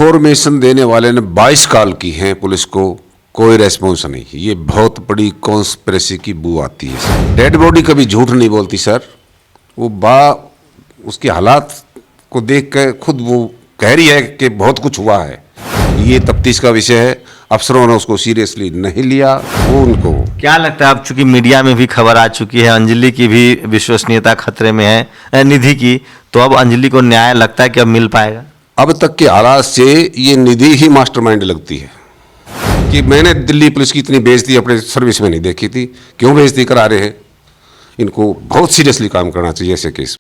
Information देने वाले ने 22 कॉल की हैं पुलिस को, कोई रेस्पॉन्स नहीं। ये बहुत बड़ी कॉन्स्पिरेसी की बू आती है। डेड बॉडी कभी झूठ नहीं बोलती सर। उसके हालात को देख कर खुद वो कह रही है कि बहुत कुछ हुआ है। ये तफ्तीश का विषय है। अफसरों ने उसको सीरियसली नहीं लिया। वो उनको क्या लगता है, अब चूंकि मीडिया में भी खबर आ चुकी है, अंजलि की भी विश्वसनीयता खतरे में है, निधि की, तो अब अंजलि को न्याय लगता है कि अब मिल पाएगा? अब तक के हालात से ये निधि ही मास्टरमाइंड लगती है कि मैंने दिल्ली पुलिस की इतनी बेइज्जती अपने सर्विस में नहीं देखी थी। क्यों बेइज्जती करा रहे हैं? इनको बहुत सीरियसली काम करना चाहिए ऐसे केस।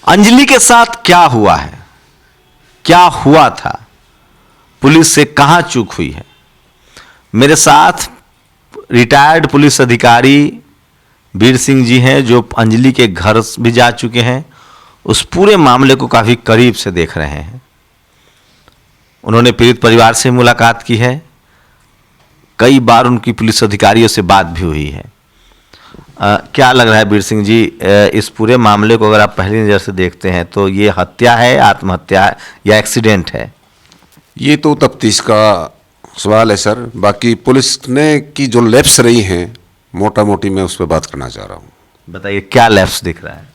अंजलि के साथ क्या हुआ है, क्या हुआ था, पुलिस से कहां चूक हुई है? मेरे साथ रिटायर्ड पुलिस अधिकारी वीर सिंह जी हैं, जो अंजलि के घर भी जा चुके हैं, उस पूरे मामले को काफ़ी करीब से देख रहे हैं। उन्होंने पीड़ित परिवार से मुलाकात की है, कई बार उनकी पुलिस अधिकारियों से बात भी हुई है। क्या लग रहा है वीर सिंह जी, इस पूरे मामले को अगर आप पहली नज़र से देखते हैं तो ये हत्या है, आत्महत्या है या एक्सीडेंट है? ये तो तफ्तीश का सवाल है सर। बाकी पुलिस ने की जो लैप्स रही हैं, मोटा मोटी मैं उस पर बात करना चाह रहा हूँ। बताइए क्या लैप्स दिख रहा है?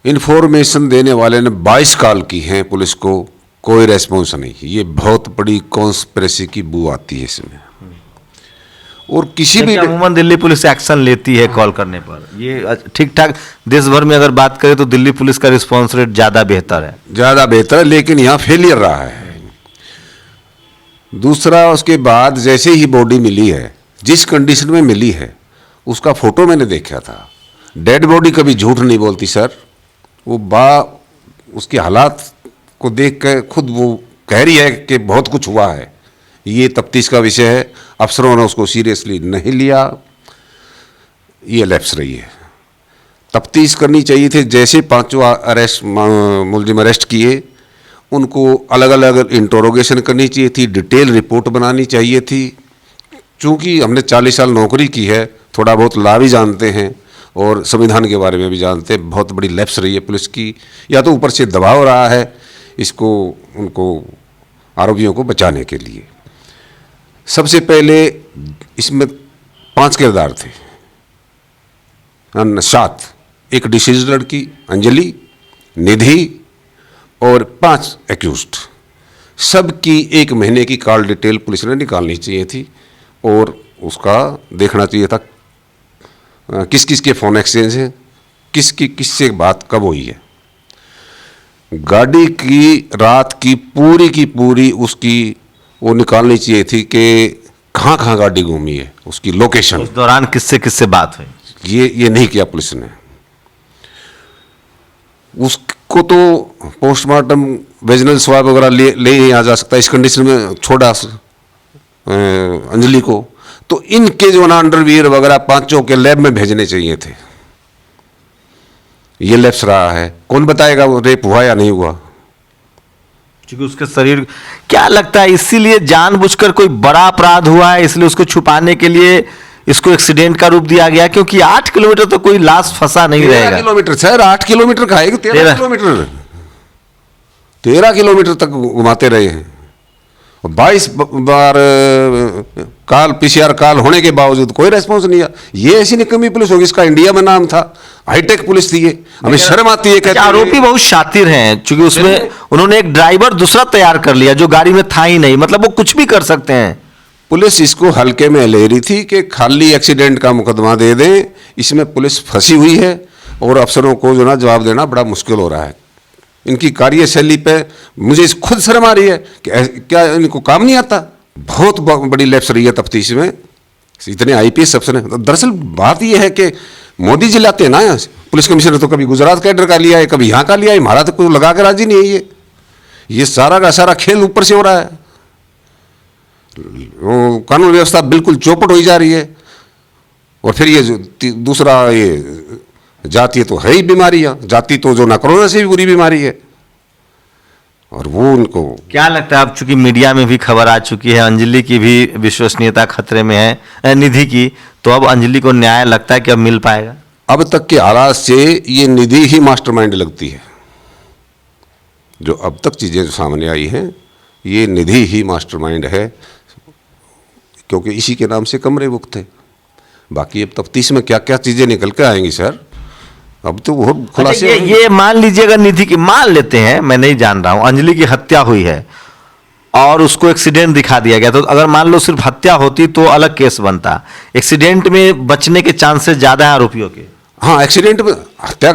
इन्फॉर्मेशन देने वाले ने 22 कॉल की हैं पुलिस को, कोई रेस्पॉन्स नहीं। ये बहुत बड़ी कॉन्स्पिरेसी की बू आती है इसमें। और किसी भी अमूमन दिल्ली पुलिस एक्शन लेती है कॉल करने पर, ये ठीक ठाक देश भर में अगर बात करें तो दिल्ली पुलिस का रिस्पॉन्स रेट ज़्यादा बेहतर है, लेकिन यहाँ फेलियर रहा है। दूसरा, उसके बाद जैसे ही बॉडी मिली है, जिस कंडीशन में मिली है, उसका फोटो मैंने देखा था। डेड बॉडी कभी झूठ नहीं बोलती सर। उसके हालात को देख कर खुद वो कह रही है कि बहुत कुछ हुआ है। ये तफ्तीश का विषय है। अफसरों ने उसको सीरियसली नहीं लिया। ये लैप्स रही है। तफ्तीश करनी चाहिए थी। जैसे पांचों मुलजिम अरेस्ट किए, उनको अलग अलग इंटरोगेशन करनी चाहिए थी, डिटेल रिपोर्ट बनानी चाहिए थी। चूँकि हमने 40 साल नौकरी की है, थोड़ा बहुत ला भी जानते हैं और संविधान के बारे में भी जानते हैं। बहुत बड़ी लैप्स रही है पुलिस की। या तो ऊपर से दबाव रहा है इसको, उनको आरोपियों को बचाने के लिए। सबसे पहले इसमें 5 किरदार थे, 7, एक डिसीज लड़की अंजलि, निधि और 5 एक्यूज्ड। सबकी 1 महीने की कॉल डिटेल पुलिस ने निकालनी चाहिए थी और उसका देखना चाहिए था किस किस के फ़ोन एक्सचेंज हैं, किसकी किससे बात कब हुई है। गाड़ी की रात की पूरी उसकी वो निकालनी चाहिए थी कि कहाँ कहाँ गाड़ी घूमी है, उसकी लोकेशन, उस दौरान किससे किससे बात हुई। ये नहीं किया पुलिस ने। उसको तो पोस्टमार्टम वेजिनल स्वाब वगैरह ले नहीं आ जा सकता। इस कंडीशन में छोड़ा अंजलि को, तो इनके जो ना अंडरवियर वगैरह 5 के लैब में भेजने चाहिए थे। ये लैप्स रहा है। कौन बताएगा वो रेप हुआ या नहीं हुआ? क्योंकि उसके शरीर, क्या लगता है इसीलिए जानबूझकर कोई बड़ा अपराध हुआ है, इसलिए उसको छुपाने के लिए इसको एक्सीडेंट का रूप दिया गया? क्योंकि 8 किलोमीटर तो कोई लाश फंसा नहीं रहेगा। 13 किलोमीटर सर, 8 किलोमीटर का है, 13 किलोमीटर, 13 किलोमीटर तक घुमाते रहे हैं। 22 बार काल PCR काल होने के बावजूद कोई रेस्पॉन्स नहीं आया। ये ऐसी निकम्मी पुलिस होगी। इसका इंडिया में नाम था, हाईटेक पुलिस थी। ये हमें शर्म आती है। कहते आरोपी बहुत शातिर हैं, क्योंकि उसमें उन्होंने एक ड्राइवर दूसरा तैयार कर लिया जो गाड़ी में था ही नहीं। मतलब वो कुछ भी कर सकते हैं। पुलिस इसको हल्के में ले रही थी कि खाली एक्सीडेंट का मुकदमा दे दें। इसमें पुलिस फंसी हुई है और अफसरों को जो ना जवाब देना बड़ा मुश्किल हो रहा है। इनकी कार्यशैली पे मुझे खुद शर्म आ रही है कि क्या इनको काम नहीं आता। बहुत बड़ी लैप्स रही है तफ्तीश में। इतने IPS अफसर हैं। दरअसल बात यह है कि मोदी जी लाते हैं ना, पुलिस कमिश्नर तो कभी गुजरात कैडर का लिया है, कभी यहाँ का लिया है। हमारा तो कोई लगा के राजी नहीं है। ये सारा का सारा खेल ऊपर से हो रहा है। कानून व्यवस्था बिल्कुल चौपट हो जा रही है। और फिर ये दूसरा, ये जाति तो है ही बीमारियाँ। जाति तो जो ना कोरोना से भी बुरी बीमारी है। और वो उनको क्या लगता है, अब चूंकि मीडिया में भी खबर आ चुकी है, अंजलि की भी विश्वसनीयता खतरे में है, निधि की, तो अब अंजलि को न्याय लगता है कि अब मिल पाएगा? अब तक के हालात से ये निधि ही मास्टरमाइंड लगती है। जो अब तक चीज़ें जो सामने आई हैं, ये निधि ही मास्टरमाइंड है, क्योंकि इसी के नाम से कमरे बुक थे। बाकी अब तफ्तीश में क्या क्या चीज़ें निकल के आएंगी सर, अब तो बहुत खुलासे अच्छा, ये मान लीजिए अगर निधि की, मान लेते हैं, मैं नहीं जान रहा हूं, अंजलि की हत्या हुई है और उसको एक्सीडेंट दिखा दिया गया, तो अगर मान लो सिर्फ हत्या होती तो अलग केस बनता। एक्सीडेंट में बचने के चांसेस ज्यादा है आरोपियों के। हाँ, एक्सीडेंट में हत्या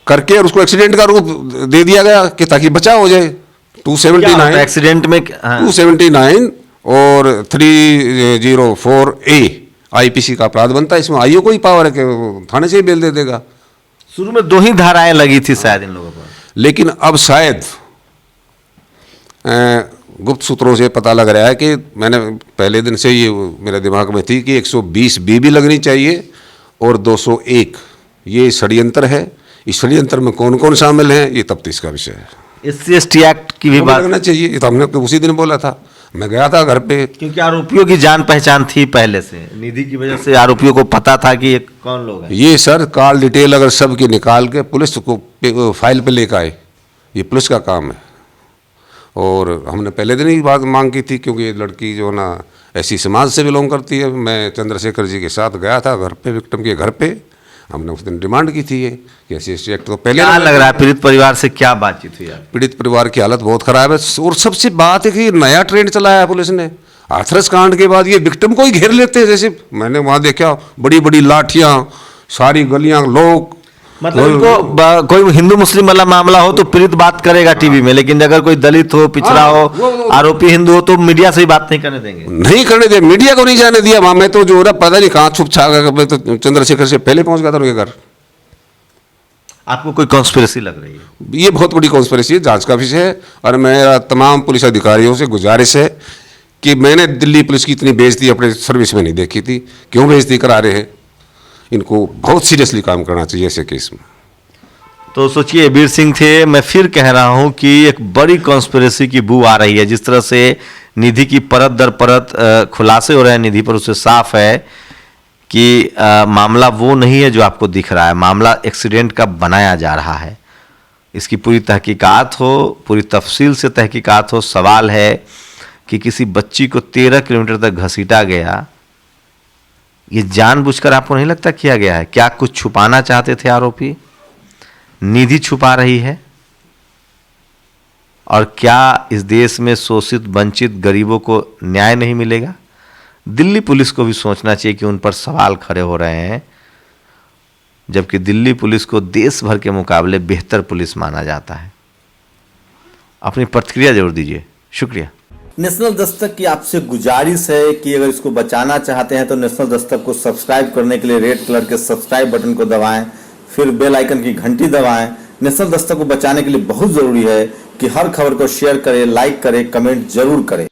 करके और उसको एक्सीडेंट का रूप दे दिया गया कि ताकि बचाव हो जाए। 279 एक्सीडेंट में, हाँ। 279 और 304A आईपीसी का अपराध बनता है। इसमें आईओ को ही पावर है कि वो थाने से ही बेल दे देगा। शुरू में 2 ही धाराएं लगी थी शायद इन लोगों पर, लेकिन अब शायद गुप्त सूत्रों से पता लग रहा है कि मैंने पहले दिन से ये मेरे दिमाग में थी कि 120B भी लगनी चाहिए और 201। ये षड्यंत्र है। इस षड्यंत्र में कौन कौन शामिल हैं, ये तफ्तीश का विषय है। SC/ST एक्ट की भी बात लगना चाहिए, ये तो हमने उसी दिन बोला था। मैं गया था घर पे, क्योंकि आरोपियों की जान पहचान थी पहले से, निधि की वजह से आरोपियों को पता था कि ये कौन लोग हैं। ये सर कॉल डिटेल अगर सब की निकाल के पुलिस को फाइल पे लेकर आए, ये पुलिस का काम है। और हमने पहले दिन ही बात मांग की थी, क्योंकि ये लड़की जो ना ऐसी समाज से बिलोंग करती है। मैं चंद्रशेखर जी के साथ गया था घर पे, विक्टिम के घर पे। हमने उस दिन डिमांड की थी ये कि SC/ST एक्ट तो पहले। क्या लग रहा है पीड़ित परिवार से क्या बातचीत हुई आपकी? पीड़ित परिवार की हालत बहुत खराब है। और सबसे बात है कि नया ट्रेंड चलाया है पुलिस ने। हाथरस कांड के बाद ये विक्टिम को ही घेर लेते हैं। जैसे मैंने वहाँ देखा, बड़ी बड़ी लाठियाँ, सारी गलियाँ, लोग, मतलब इनको कोई हिंदू मुस्लिम वाला मामला हो तो पीड़ित बात करेगा टीवी में, लेकिन अगर कोई दलित हो, पिछड़ा हो, आरोपी हिंदू हो तो मीडिया से ही बात नहीं करने देंगे। नहीं करने दे, मीडिया को नहीं जाने दिया। वहाँ मैं तो जो ना पता नहीं कहाँ छुप छा गया, मैं तो चंद्रशेखर से पहले पहुँच गया था उनके घर। आपको कोई कॉन्स्पिरेसी लग रही है? ये बहुत बड़ी कॉन्स्पिरेसी है, जांच का विषय है। और मेरा तमाम पुलिस अधिकारियों से गुजारिश है कि मैंने दिल्ली पुलिस की इतनी बेइज्जती अपने सर्विस में नहीं देखी थी। क्यों बेइज्जती करा रहे हैं? इनको बहुत सीरियसली काम करना चाहिए ऐसे केस में। तो सोचिए, वीर सिंह थे। मैं फिर कह रहा हूं कि एक बड़ी कॉन्स्पिरेसी की बू आ रही है। जिस तरह से निधि की परत दर परत खुलासे हो रहे हैं निधि पर, उससे साफ है कि मामला वो नहीं है जो आपको दिख रहा है। मामला एक्सीडेंट का बनाया जा रहा है। इसकी पूरी तहकीकात हो, पूरी तफसील से तहकीकात हो। सवाल है कि किसी बच्ची को 13 किलोमीटर तक घसीटा गया, ये जानबूझकर आपको नहीं लगता किया गया है? क्या कुछ छुपाना चाहते थे आरोपी? निधि छुपा रही है? और क्या इस देश में शोषित वंचित गरीबों को न्याय नहीं मिलेगा? दिल्ली पुलिस को भी सोचना चाहिए कि उन पर सवाल खड़े हो रहे हैं, जबकि दिल्ली पुलिस को देश भर के मुकाबले बेहतर पुलिस माना जाता है। अपनी प्रतिक्रिया जरूर दीजिए। शुक्रिया। नेशनल दस्तक की आपसे गुजारिश है कि अगर इसको बचाना चाहते हैं तो नेशनल दस्तक को सब्सक्राइब करने के लिए रेड कलर के सब्सक्राइब बटन को दबाएं, फिर बेल आइकन की घंटी दबाएं। नेशनल दस्तक को बचाने के लिए बहुत जरूरी है कि हर खबर को शेयर करें, लाइक करें, कमेंट जरूर करें।